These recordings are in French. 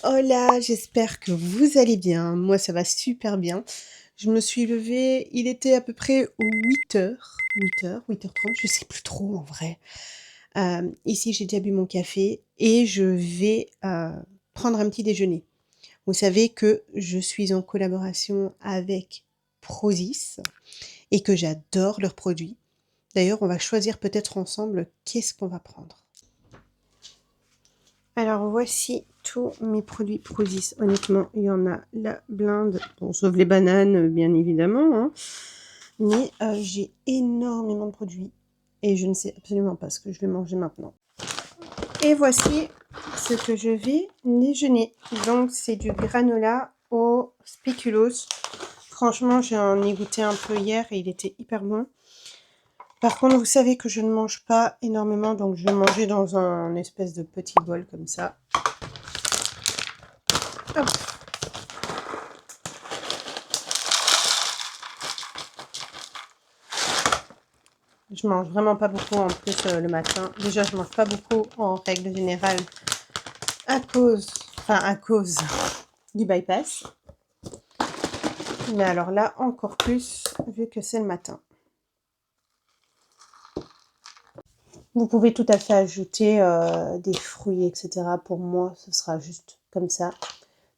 Hola, j'espère que vous allez bien. Moi, ça va super bien. Je me suis levée, il était à peu près 8h30, je sais plus trop en vrai. Ici, j'ai déjà bu mon café et je vais prendre un petit déjeuner. Vous savez que je suis en collaboration avec Prozis et que j'adore leurs produits. D'ailleurs, on va choisir peut-être ensemble qu'est-ce qu'on va prendre. Alors voici tous mes produits Prozis. Honnêtement, il y en a la blinde, bon, sauf les bananes, bien évidemment, hein. Mais j'ai énormément de produits et je ne sais absolument pas ce que je vais manger maintenant. Et voici ce que je vais déjeuner. Donc c'est du granola au spéculoos. Franchement, j'en ai goûté un peu hier et il était hyper bon. Par contre, vous savez que je ne mange pas énormément, donc je vais manger dans un espèce de petit bol comme ça. Hop. Je mange vraiment pas beaucoup en plus le matin. Déjà, je mange pas beaucoup en règle générale à cause du bypass. Mais alors là, encore plus vu que c'est le matin. Vous pouvez tout à fait ajouter des fruits, etc. Pour moi, ce sera juste comme ça.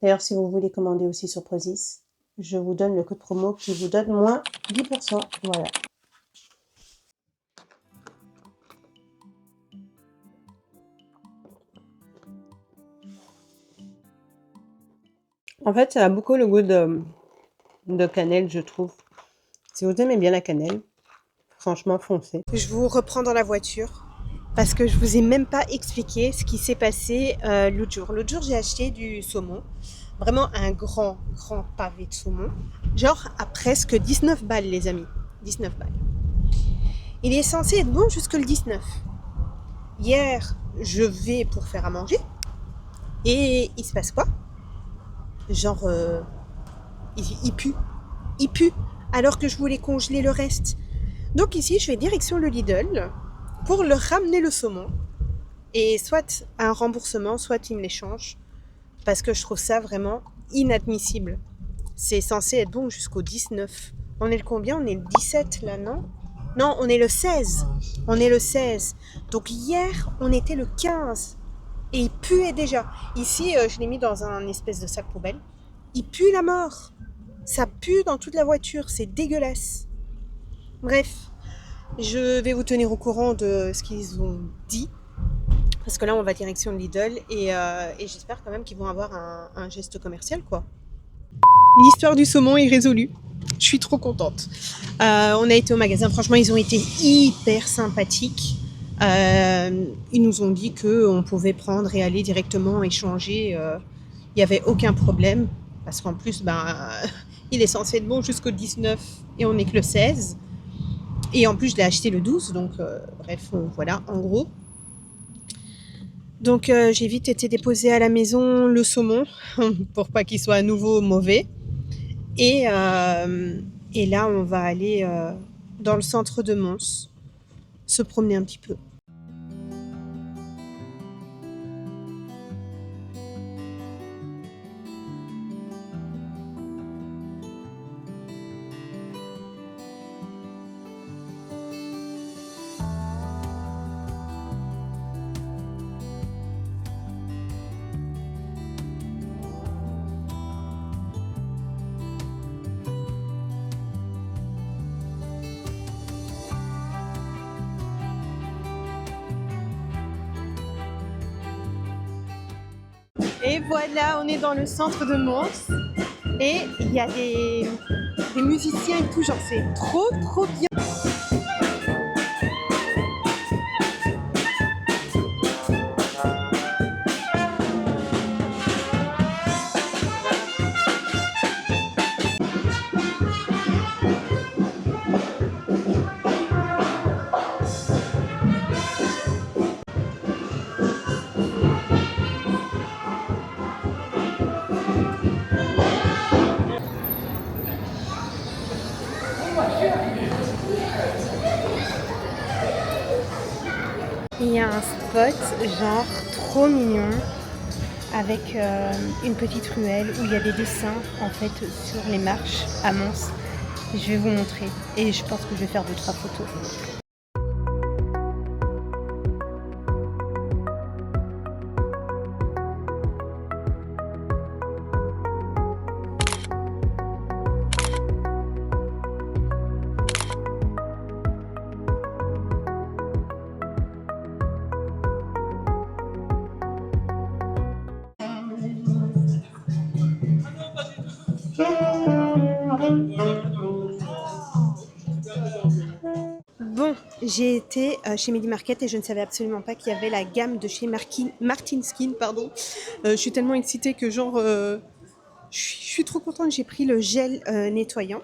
D'ailleurs, si vous voulez commander aussi sur Prozis, je vous donne le code promo qui vous donne moins 10%. Voilà. En fait, ça a beaucoup le goût de cannelle, je trouve. Si vous aimez bien la cannelle, franchement, foncez. Je vous reprends dans la voiture parce que je vous ai même pas expliqué ce qui s'est passé l'autre jour. L'autre jour, j'ai acheté du saumon. Vraiment un grand pavé de saumon. Genre à presque 19 balles, les amis. 19 balles. Il est censé être bon jusque le 19. Hier, je vais pour faire à manger. Et il se passe quoi? Genre, il pue. Il pue. Alors que je voulais congeler le reste. Donc ici, je vais direction le Lidl pour leur ramener le saumon. Et soit un remboursement, soit ils me l'échangent. Parce que je trouve ça vraiment inadmissible. C'est censé être bon jusqu'au 19. On est le combien? On est le 17 là, non? Non, on est le 16. On est le 16. Donc hier, on était le 15. Et il puait déjà. Ici, je l'ai mis dans un espèce de sac poubelle. Il pue la mort. Ça pue dans toute la voiture. C'est dégueulasse. Bref, je vais vous tenir au courant de ce qu'ils ont dit. Parce que là, on va direction de Lidl. Et j'espère quand même qu'ils vont avoir un geste commercial, quoi. L'histoire du saumon est résolue. Je suis trop contente. On a été au magasin. Franchement, ils ont été hyper sympathiques. Ils nous ont dit qu'on pouvait prendre et aller directement échanger. Il n'y avait aucun problème. Parce qu'en plus, il est censé être bon jusqu'au 19 et on n'est que le 16. Et en plus, je l'ai acheté le 12. Donc, bref, voilà, en gros. Donc, j'ai vite été déposer à la maison le saumon pour pas qu'il soit à nouveau mauvais. Et là, on va aller dans le centre de Mons, se promener un petit peu. Et voilà, on est dans le centre de Mons et il y a des musiciens et tout, genre c'est trop bien. Il y a un spot genre trop mignon avec une petite ruelle où il y a des dessins en fait sur les marches à Mons. Je vais vous montrer et je pense que je vais faire 2-3 photos. Bon, j'ai été chez Medi Market et je ne savais absolument pas qu'il y avait la gamme de chez Martin Skin, pardon. Je suis tellement excitée que genre, je suis trop contente. J'ai pris le gel nettoyant.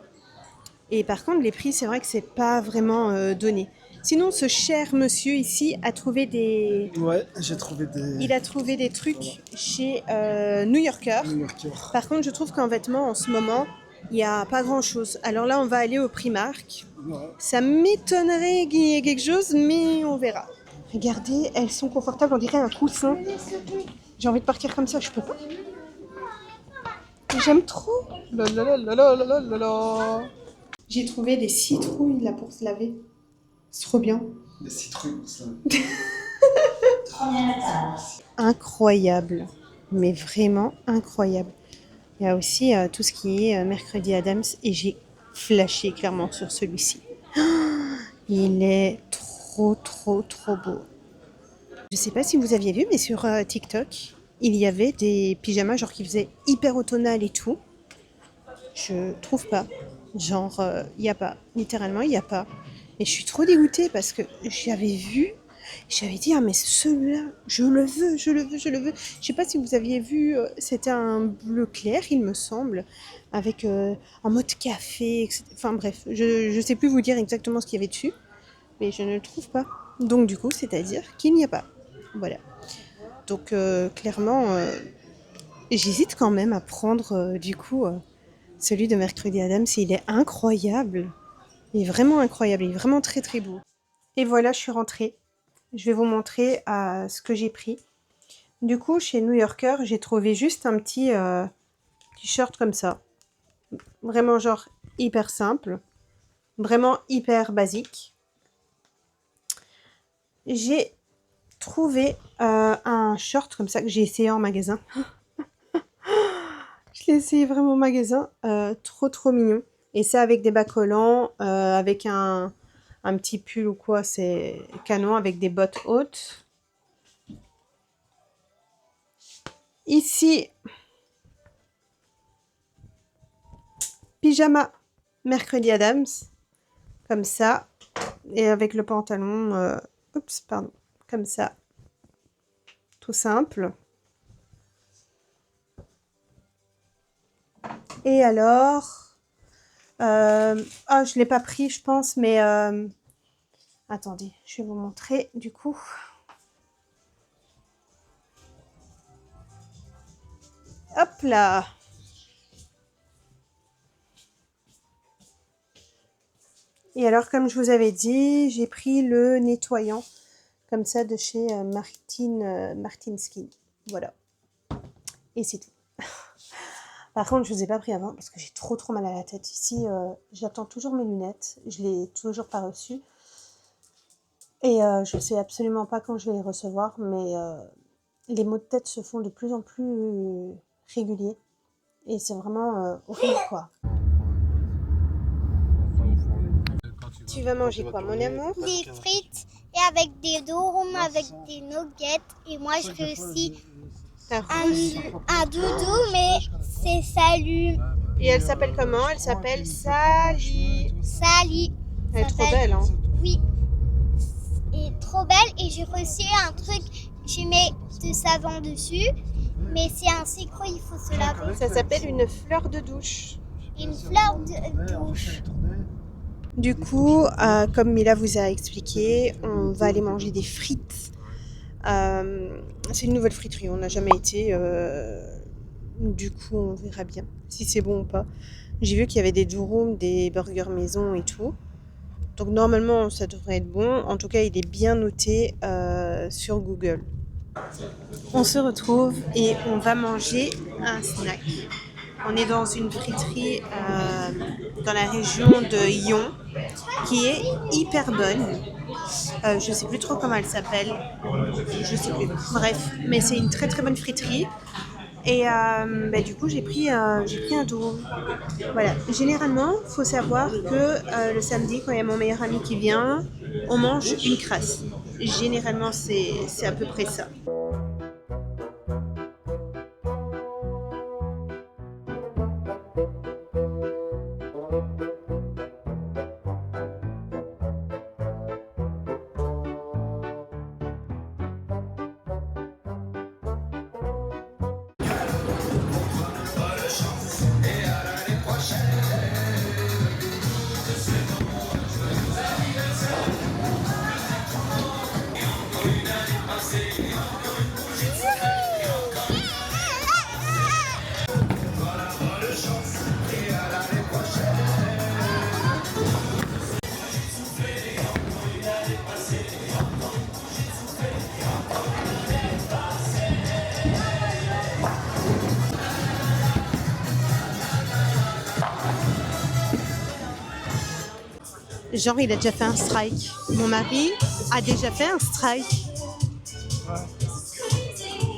Et par contre, les prix, c'est vrai que c'est pas vraiment donné. Sinon, ce cher monsieur ici a trouvé des... Ouais, j'ai trouvé des Il a trouvé des trucs chez New Yorker. New Yorker. Par contre, je trouve qu'en vêtements, en ce moment, il n'y a pas grand-chose. Alors là, on va aller au Primark. Ouais. Ça m'étonnerait qu'il y ait quelque chose, mais on verra. Regardez, elles sont confortables, on dirait un coussin. J'ai envie de partir comme ça, je peux pas. J'aime trop. La la la la la la la la. J'ai trouvé des citrouilles là pour se laver. C'est trop bien. Des citrouilles, ça. Incroyable, mais vraiment incroyable. Il y a aussi tout ce qui est Mercredi Adams et j'ai flashé clairement sur celui-ci. Il est trop beau. Je sais pas si vous aviez vu, mais sur TikTok, il y avait des pyjamas genre qui faisaient hyper automnal et tout. Je trouve pas. Genre, il n'y a pas. Littéralement, il n'y a pas. Et je suis trop dégoûtée parce que j'avais vu, j'avais dit, ah mais celui-là, je le veux. Je sais pas si vous aviez vu, c'était un bleu clair, il me semble, avec en mode café, etc. Enfin bref, je sais plus vous dire exactement ce qu'il y avait dessus, mais je ne le trouve pas. Donc du coup, c'est-à-dire qu'il n'y a pas. Voilà. Donc clairement, j'hésite quand même à prendre du coup celui de Mercredi Adams. Il est incroyable. Il est vraiment incroyable. Il est vraiment très beau. Et voilà, je suis rentrée. Je vais vous montrer ce que j'ai pris. Du coup, chez New Yorker, j'ai trouvé juste un petit t-shirt comme ça. Vraiment genre hyper simple. Vraiment hyper basique. J'ai trouvé un short comme ça que j'ai essayé en magasin. Je l'ai essayé vraiment au magasin. Trop mignon. Et c'est avec des bas collants, avec un petit pull ou quoi, c'est canon, avec des bottes hautes. Ici, pyjama Mercredi Adams, comme ça. Et avec le pantalon, comme ça. Tout simple. Et alors... je ne l'ai pas pris, je pense, mais... attendez, je vais vous montrer, du coup. Hop là! Et alors, comme je vous avais dit, j'ai pris le nettoyant, comme ça, de chez Martin Skin. Voilà. Et c'est tout. Par contre, je ne vous ai pas pris avant parce que j'ai trop mal à la tête. Ici, j'attends toujours mes lunettes. Je ne les ai toujours pas reçues. Et je ne sais absolument pas quand je vais les recevoir. Mais les maux de tête se font de plus en plus réguliers. Et c'est vraiment horrible, quoi. Tu vas manger quoi, mon amour? Des frites et avec des durum, avec des nuggets. Et moi, je fais aussi un doudou, mais c'est Salut. Et elle s'appelle comment? Elle s'appelle Sally. Sally. Elle est trop belle, hein? Oui. Et trop belle. Et j'ai reçu un truc, je mets de savon dessus. Mais c'est un secret, il faut se laver. Ça s'appelle une fleur de douche. Une fleur de douche. Du coup, comme Mila vous a expliqué, on va aller manger des frites. C'est une nouvelle friterie, on n'a jamais été. Du coup, on verra bien si c'est bon ou pas. J'ai vu qu'il y avait des durum, des burgers maison et tout. Donc normalement, ça devrait être bon. En tout cas, il est bien noté sur Google. On se retrouve et on va manger un snack. On est dans une friterie dans la région de Lyon qui est hyper bonne. Je sais plus trop comment elle s'appelle. Je sais plus. Bref, mais c'est une très très bonne friterie. Et du coup, j'ai pris un durum. Voilà. Généralement, il faut savoir que le samedi, quand il y a mon meilleur ami qui vient, on mange une crasse. Généralement, c'est à peu près ça. Genre, il a déjà fait un strike. Mon mari a déjà fait un strike.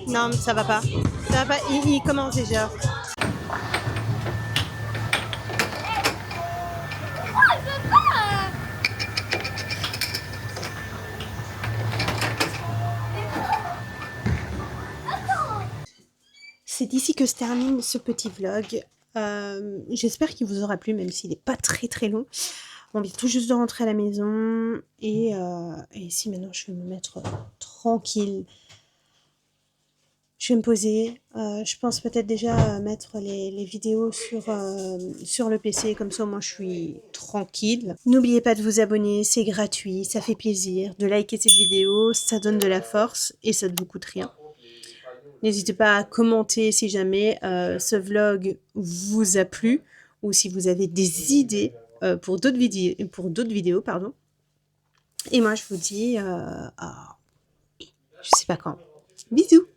Non, mais ça va pas. Ça va pas. Il commence déjà. C'est ici que se termine ce petit vlog. J'espère qu'il vous aura plu, même s'il n'est pas très très long. On vient tout juste de rentrer à la maison. Et ici, maintenant, je vais me mettre tranquille. Je vais me poser. Je pense peut-être déjà mettre les vidéos sur le PC. Comme ça, au moins, je suis tranquille. N'oubliez pas de vous abonner. C'est gratuit. Ça fait plaisir. De liker cette vidéo. Ça donne de la force. Et ça ne vous coûte rien. N'hésitez pas à commenter si jamais ce vlog vous a plu. Ou si vous avez des idées pour d'autres vidéos. Pardon. Et moi, je vous dis je sais pas quand. Bisous.